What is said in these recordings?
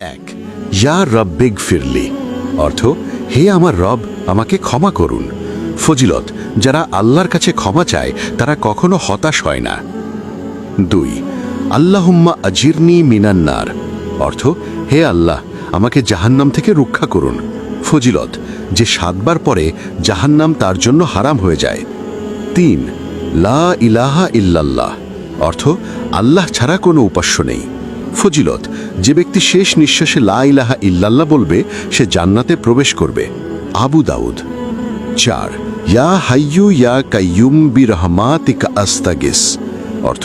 এক, ইয়া রব্বিগ ফিরলি অর্থ, হে আমার রব, আমাকে ক্ষমা করুন। ফজিলত, যারা আল্লাহর কাছে ক্ষমা চায় তারা কখনো হতাশ হয় না। 2, আল্লাহুম্মা আজিরনি মিনান্নার অর্থ, হে আল্লাহ, আমাকে জাহান্নাম থেকে রক্ষা করুন। ফজিলত, যে 7 বার পরে জাহান্নাম তার জন্য হারাম হয়ে যায়। 3, লা ইলাহা ইল্লাল্লাহ অর্থ, আল্লাহ ছাড়া কোনো উপাস্য নেই। ফজিলত, যে ব্যক্তি শেষ নিঃশ্বাসে লা ইলাহা ইল্লাল্লাহ বলবে সে জান্নাতে প্রবেশ করবে। আবু দাউদ। 4, ইয়া হাইয়ু ইয়া কাইয়ুম বিরহমাতিকা আস্তাগিস অর্থ,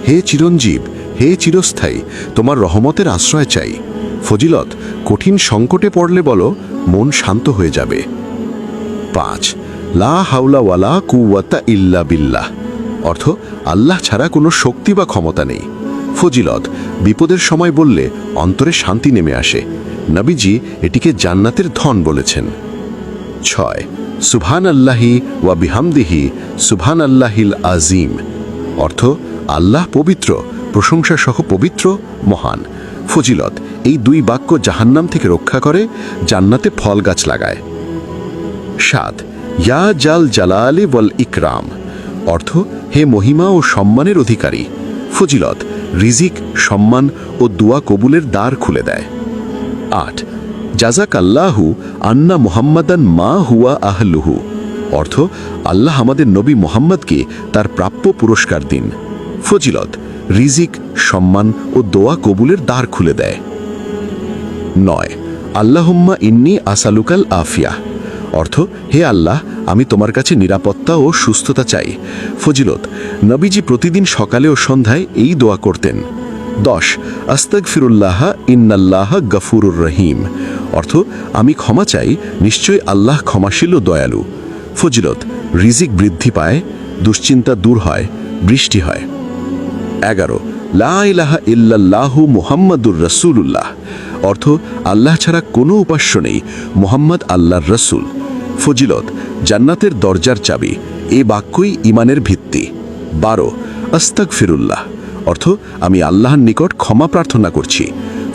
হে চিরঞ্জীব, হে চিরস্থায়ী, তোমার রহমতের আশ্রয় চাই। ফজিলত, কঠিন সংকটে পড়লে বলো, মন শান্ত হয়ে যাবে। 5, লা হাওলা ওয়ালা কুওয়াতা ইল্লা বিল্লাহ অর্থ, আল্লাহ ছাড়া কোনো শক্তি বা ক্ষমতা নেই। ফজিলত, বিপদের সময় বললে অন্তরে শান্তি নেমে আসে। নবীজি এটিকে জান্নাতের ধন বলেছেন। 6, সুবহান আল্লাহি ওয়া বিহামদিহি সুবহান আল্লাহিল আজিম অর্থ, আল্লাহ পবিত্র, প্রশংসা সহ পবিত্র, মহান। ফজিলত, এই 2 বাক্য জাহান্নাম থেকে রক্ষা করে, জান্নাতে ফল গাছ লাগায়। 7, ইয়া জাল জালালি ওয়াল ইকরাম অর্থ, হে মহিমা ও সম্মানের অধিকারী। ফজিলত, রিজিক, সম্মান ও দোয়া কবুলের দ্বার খুলে দেয়। 8, জাজাক আল্লাহু আন্না মুহাম্মাদান মা হুয়া আহলুহু অর্থ, আল্লাহ আমাদের নবী মুহাম্মদকে তার প্রাপ্য পুরস্কার দিন। ফজিলত, রিজিক, সম্মান ও দোয়া কবুলের দ্বার খুলে দেয়। 9, আল্লাহুম্মা ইন্নী আসালুকাল আফিয়া অর্থ, হে আল্লাহ, আমি তোমার কাছে নিরাপত্তা ও সুস্থতা চাই। ফজিলত, নবীজি প্রতিদিন সকালে ও সন্ধ্যায় এই দোয়া করতেন। 10, আস্তাগফিরুল্লাহ ইন্নাল্লাহ গফুরুর রহিম অর্থ, আমি ক্ষমা চাই, নিশ্চয় আল্লাহ ক্ষমাশীল ও দয়ালু। ফজিলত, রিজিক বৃদ্ধি পায়, দুশ্চিন্তা দূর হয়, বৃষ্টি হয়। 11, লা ইলাহা ইল্লাল্লাহু মুহাম্মাদুর রাসূলুল্লাহ অর্থ, আল্লাহ ছাড়া কোনো উপাস্য নেই, মুহাম্মদ আল্লাহর রাসূল। ফজিলত, জান্নাতের দরজার চাবি, এ বাক্যই ঈমানের ভিত্তি। 12, আস্তাগফিরুল্লাহ অর্থ, আমি আল্লাহর নিকট ক্ষমা প্রার্থনা করছি।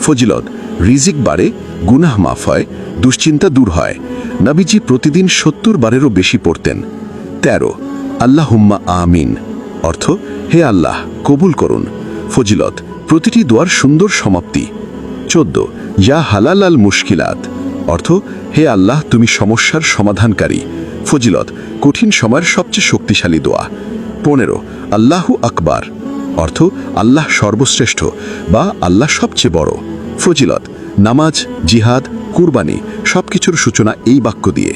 ফজিলত, রিজিক বাড়ে, গুনাহ মাফ হয়, দুশ্চিন্তা দূর হয়। নবীজি প্রতিদিন 70 বারেরও বেশি পড়তেন। 13, আল্লাহুম্মা আমিন অর্থ, হে আল্লাহ, কবুল করুন। ফজিলত, প্রতিটি দোয়ার সুন্দর সমাপ্তি। 14, ইয়া হালাল আল মুশকিলাত অর্থ, হে আল্লাহ, তুমি সমস্যার সমাধানকারী। ফজিলত, কঠিন সময়ের সবচেয়ে শক্তিশালী দোয়া। 15, আল্লাহু আকবার অর্থ, আল্লাহ সর্বশ্রেষ্ঠ বা আল্লাহ সবচেয়ে বড়। ফজিলত, নামাজ, জিহাদ, কুরবানি সবকিছুর সূচনা এই বাক্য দিয়ে,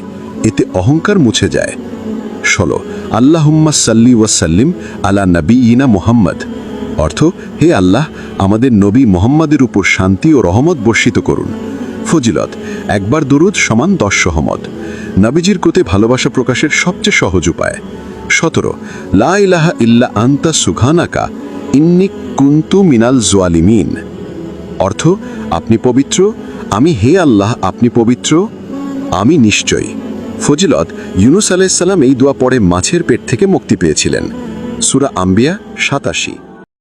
এতে অহংকার মুছে যায়। 16, আল্লাহুম্মা সাল্লি ওয়াসাল্লিম আলা নবিয়িনা মুহাম্মদ অর্থ, হে আল্লাহ, আমাদের নবী মুহাম্মাদের উপর শান্তি ও রহমত বর্ষিত করুন। ফজিলত, একবার দুরুদ সমান 10 রহমত। নবীজির প্রতি ভালোবাসা প্রকাশের সবচেয়ে সহজ উপায়। 17, লা ইলাহা ইল্লা আনতা সুবহানাকা ইন্নী কুনতু মিনাল জালিমিন অর্থ, আপনি পবিত্র, আমি, হে আল্লাহ, আপনি পবিত্র, আমি নিশ্চয়ই। ফজিলত, ইউনুস আলাইহিস সালাম এই দোয়া পড়ে মাছের পেট থেকে মুক্তি পেয়েছিলেন। সূরা আম্বিয়া 87।